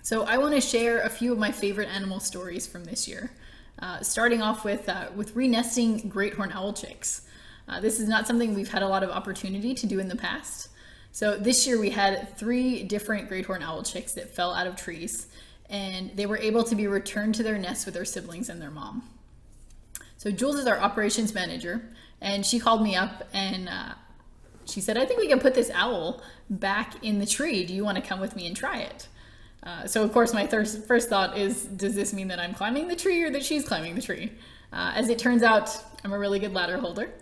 So I want to share a few of my favorite animal stories from this year, starting off with re-nesting great horned owl chicks. This is not something we've had a lot of opportunity to do in the past. So this year we had 3 different great horned owl chicks that fell out of trees, and they were able to be returned to their nests with their siblings and their mom. So Jules is our operations manager, and she called me up and she said, "I think we can put this owl back in the tree. Do you want to come with me and try it?" So of course my first thought is, does this mean that I'm climbing the tree or that she's climbing the tree? As it turns out, I'm a really good ladder holder.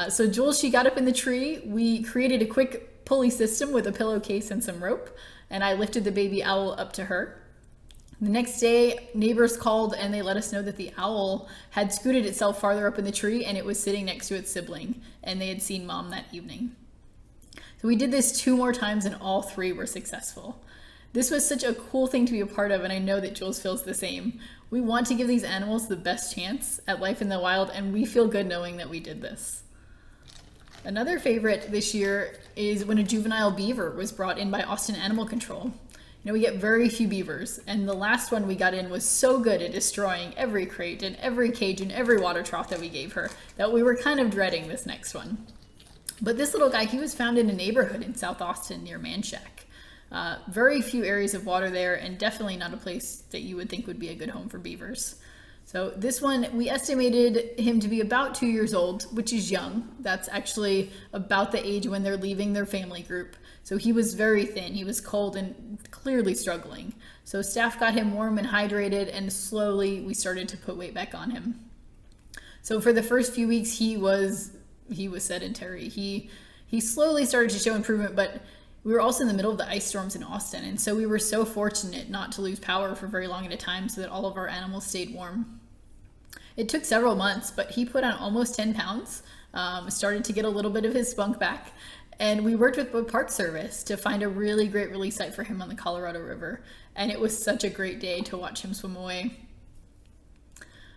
So Jules, she got up in the tree. We created a quick pulley system with a pillowcase and some rope, and I lifted the baby owl up to her. The next day, neighbors called and they let us know that the owl had scooted itself farther up in the tree and it was sitting next to its sibling, and they had seen mom that evening. So we did this 2 more times and all 3 were successful. This was such a cool thing to be a part of, and I know that Jules feels the same. We want to give these animals the best chance at life in the wild, and we feel good knowing that we did this. Another favorite this year is when a juvenile beaver was brought in by Austin Animal Control. You know, we get very few beavers, and the last one we got in was so good at destroying every crate and every cage and every water trough that we gave her that we were kind of dreading this next one. But this little guy, he was found in a neighborhood in South Austin near Manchac. Very few areas of water there, and definitely not a place that you would think would be a good home for beavers. So this one, we estimated him to be about 2 years old, which is young. That's actually about the age when they're leaving their family group. So he was very thin, he was cold and clearly struggling. So staff got him warm and hydrated, and slowly we started to put weight back on him. So for the first few weeks, he was sedentary. He slowly started to show improvement, but we were also in the middle of the ice storms in Austin, and so we were so fortunate not to lose power for very long at a time so that all of our animals stayed warm. It took several months, but he put on almost 10 pounds, started to get a little bit of his spunk back, and we worked with the Park Service to find a really great release site for him on the Colorado River, and it was such a great day to watch him swim away.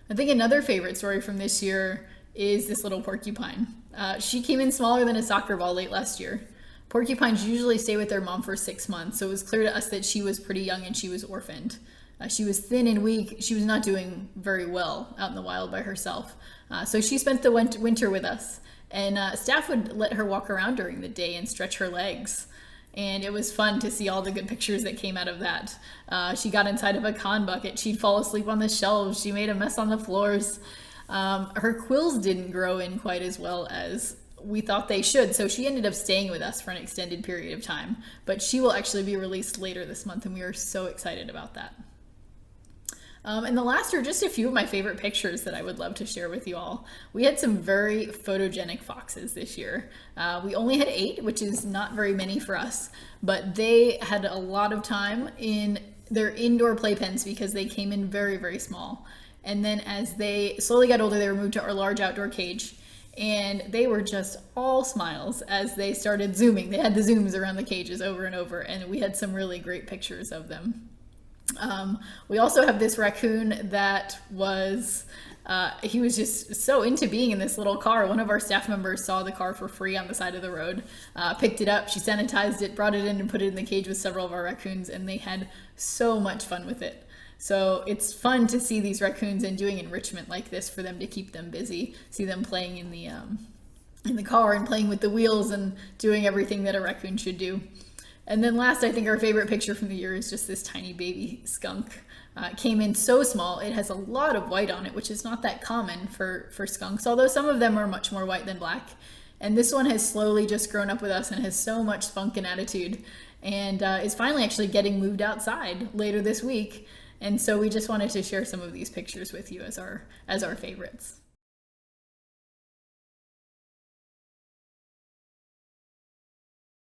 I think another favorite story from this year is this little porcupine. She came in smaller than a soccer ball late last year. Porcupines usually stay with their mom for 6 months, so it was clear to us that she was pretty young and she was orphaned. She was thin and weak. She was not doing very well out in the wild by herself. So she spent the winter with us, and staff would let her walk around during the day and stretch her legs. And it was fun to see all the good pictures that came out of that. She got inside of a con bucket. She'd fall asleep on the shelves. She made a mess on the floors. Her quills didn't grow in quite as well as we thought they should, so she ended up staying with us for an extended period of time, but she will actually be released later this month, and we are so excited about that. And the last are just a few of my favorite pictures that I would love to share with you all. We had some very photogenic foxes this year. We only had 8, which is not very many for us, but they had a lot of time in their indoor playpens because they came in very, very small. And then as they slowly got older, they were moved to our large outdoor cage. And they were just all smiles as they started zooming. They had the zooms around the cages over and over, and we had some really great pictures of them. We also have this raccoon that was, he was just so into being in this little car. One of our staff members saw the car for free on the side of the road, picked it up, she sanitized it, brought it in and put it in the cage with several of our raccoons, and they had so much fun with it. So it's fun to see these raccoons and doing enrichment like this for them to keep them busy, see them playing in the car and playing with the wheels and doing everything that a raccoon should do. And then last, I think our favorite picture from the year is just this tiny baby skunk. It came in so small. It has a lot of white on it, which is not that common for skunks, although some of them are much more white than black. And this one has slowly just grown up with us and has so much spunk and attitude, and is finally actually getting moved outside later this week. And so we just wanted to share some of these pictures with you as our favorites.